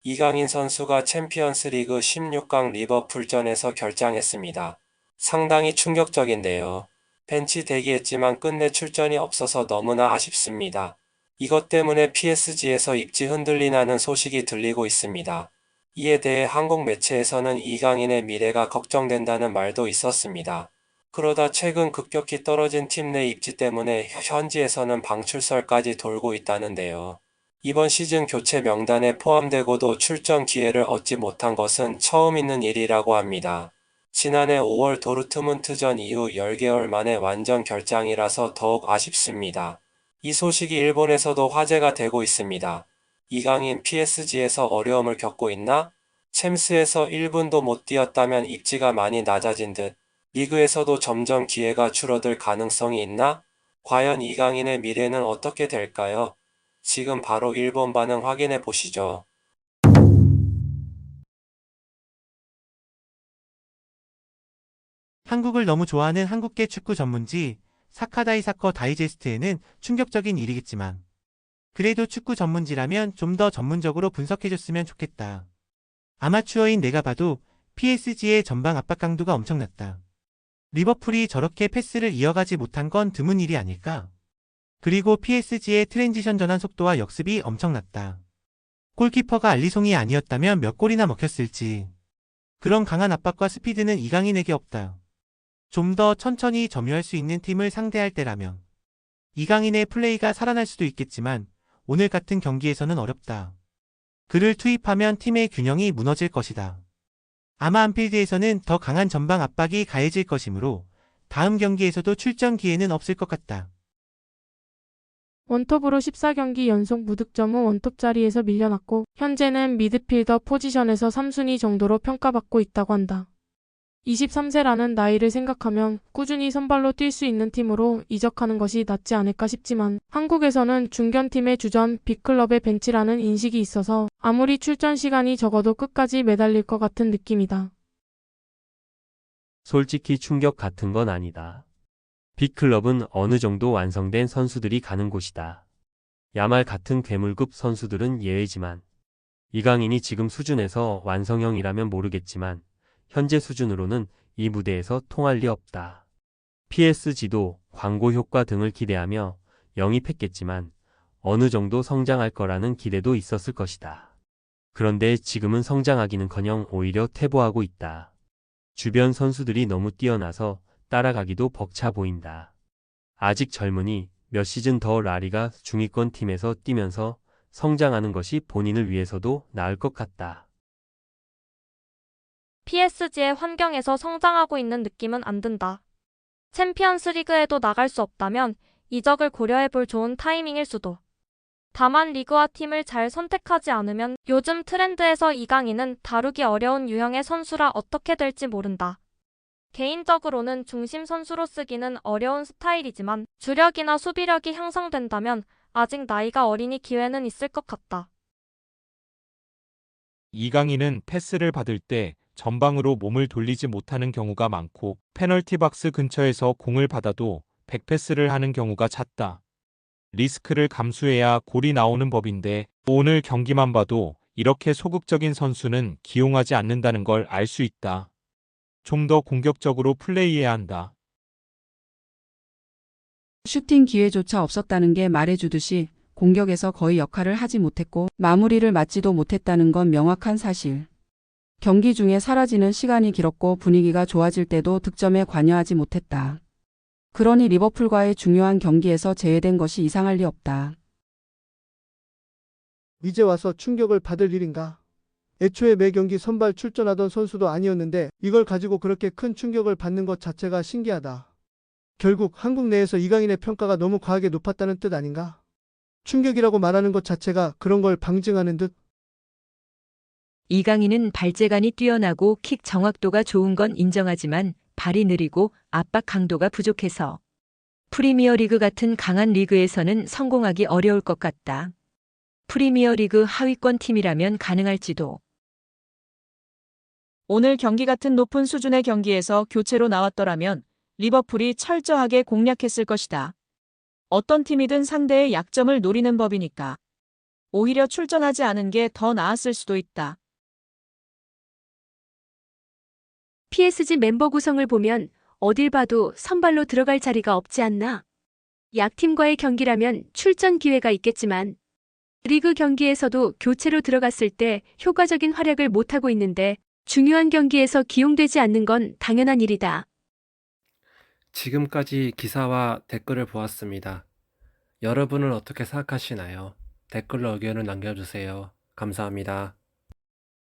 이강인 선수가 챔피언스리그 16강 리버풀전에서 결장했습니다. 상당히 충격적인데요. 벤치 대기했지만 끝내 출전이 없어서 너무나 아쉽습니다. 이것 때문에 PSG에서 입지 흔들리나는 소식이 들리고 있습니다. 이에 대해 한국 매체에서는 이강인의 미래가 걱정된다는 말도 있었습니다. 그러다 최근 급격히 떨어진 팀 내 입지 때문에 현지에서는 방출설까지 돌고 있다는데요. 이번 시즌 교체 명단에 포함되고도 출전 기회를 얻지 못한 것은 처음 있는 일이라고 합니다. 지난해 5월 도르트문트전 이후 10개월 만에 완전 결장이라서 더욱 아쉽습니다. 이 소식이 일본에서도 화제가 되고 있습니다. 이강인 PSG에서 어려움을 겪고 있나? 챔스에서 1분도 못 뛰었다면 입지가 많이 낮아진 듯 리그에서도 점점 기회가 줄어들 가능성이 있나? 과연 이강인의 미래는 어떻게 될까요? 지금 바로 일본 반응 확인해 보시죠. 한국을 너무 좋아하는 한국계 축구 전문지 사카다이 사커 다이제스트에는 충격적인 일이겠지만 그래도 축구 전문지라면 좀 더 전문적으로 분석해줬으면 좋겠다. 아마추어인 내가 봐도 PSG의 전방 압박 강도가 엄청났다. 리버풀이 저렇게 패스를 이어가지 못한 건 드문 일이 아닐까? 그리고 PSG의 트랜지션 전환 속도와 역습이 엄청났다. 골키퍼가 알리송이 아니었다면 몇 골이나 먹혔을지. 그런 강한 압박과 스피드는 이강인에게 없다. 좀 더 천천히 점유할 수 있는 팀을 상대할 때라면 이강인의 플레이가 살아날 수도 있겠지만 오늘 같은 경기에서는 어렵다. 그를 투입하면 팀의 균형이 무너질 것이다. 아마 안필드에서는 더 강한 전방 압박이 가해질 것이므로 다음 경기에서도 출전 기회는 없을 것 같다. 원톱으로 14경기 연속 무득점 후 원톱 자리에서 밀려났고 현재는 미드필더 포지션에서 3순위 정도로 평가받고 있다고 한다. 23세라는 나이를 생각하면 꾸준히 선발로 뛸 수 있는 팀으로 이적하는 것이 낫지 않을까 싶지만 한국에서는 중견팀의 주전 빅클럽의 벤치라는 인식이 있어서 아무리 출전 시간이 적어도 끝까지 매달릴 것 같은 느낌이다. 솔직히 충격 같은 건 아니다. 빅클럽은 어느 정도 완성된 선수들이 가는 곳이다. 야말 같은 괴물급 선수들은 예외지만 이강인이 지금 수준에서 완성형이라면 모르겠지만 현재 수준으로는 이 무대에서 통할 리 없다. PSG도 광고 효과 등을 기대하며 영입했겠지만 어느 정도 성장할 거라는 기대도 있었을 것이다. 그런데 지금은 성장하기는커녕 오히려 퇴보하고 있다. 주변 선수들이 너무 뛰어나서 따라가기도 벅차 보인다. 아직 젊으니 몇 시즌 더 라리가 중위권 팀에서 뛰면서 성장하는 것이 본인을 위해서도 나을 것 같다. PSG의 환경에서 성장하고 있는 느낌은 안 든다. 챔피언스 리그에도 나갈 수 없다면 이적을 고려해볼 좋은 타이밍일 수도. 다만 리그와 팀을 잘 선택하지 않으면 요즘 트렌드에서 이강인은 다루기 어려운 유형의 선수라 어떻게 될지 모른다. 개인적으로는 중심 선수로 쓰기는 어려운 스타일이지만 주력이나 수비력이 향상된다면 아직 나이가 어리니 기회는 있을 것 같다. 이강인은 패스를 받을 때 전방으로 몸을 돌리지 못하는 경우가 많고 페널티 박스 근처에서 공을 받아도 백패스를 하는 경우가 잦다. 리스크를 감수해야 골이 나오는 법인데 오늘 경기만 봐도 이렇게 소극적인 선수는 기용하지 않는다는 걸 알 수 있다. 좀 더 공격적으로 플레이해야 한다. 슈팅 기회조차 없었다는 게 말해주듯이 공격에서 거의 역할을 하지 못했고 마무리를 맞지도 못했다는 건 명확한 사실. 경기 중에 사라지는 시간이 길었고 분위기가 좋아질 때도 득점에 관여하지 못했다. 그러니 리버풀과의 중요한 경기에서 제외된 것이 이상할 리 없다. 이제 와서 충격을 받을 일인가? 애초에 매 경기 선발 출전하던 선수도 아니었는데 이걸 가지고 그렇게 큰 충격을 받는 것 자체가 신기하다. 결국 한국 내에서 이강인의 평가가 너무 과하게 높았다는 뜻 아닌가? 충격이라고 말하는 것 자체가 그런 걸 방증하는 듯. 이강인은 발재간이 뛰어나고 킥 정확도가 좋은 건 인정하지만 발이 느리고 압박 강도가 부족해서 프리미어리그 같은 강한 리그에서는 성공하기 어려울 것 같다. 프리미어리그 하위권 팀이라면 가능할지도. 오늘 경기 같은 높은 수준의 경기에서 교체로 나왔더라면 리버풀이 철저하게 공략했을 것이다. 어떤 팀이든 상대의 약점을 노리는 법이니까. 오히려 출전하지 않은 게 더 나았을 수도 있다. PSG 멤버 구성을 보면 어딜 봐도 선발로 들어갈 자리가 없지 않나? 약팀과의 경기라면 출전 기회가 있겠지만 리그 경기에서도 교체로 들어갔을 때 효과적인 활약을 못하고 있는데 중요한 경기에서 기용되지 않는 건 당연한 일이다. 지금까지 기사와 댓글을 보았습니다. 여러분은 어떻게 생각하시나요? 댓글로 의견을 남겨주세요. 감사합니다.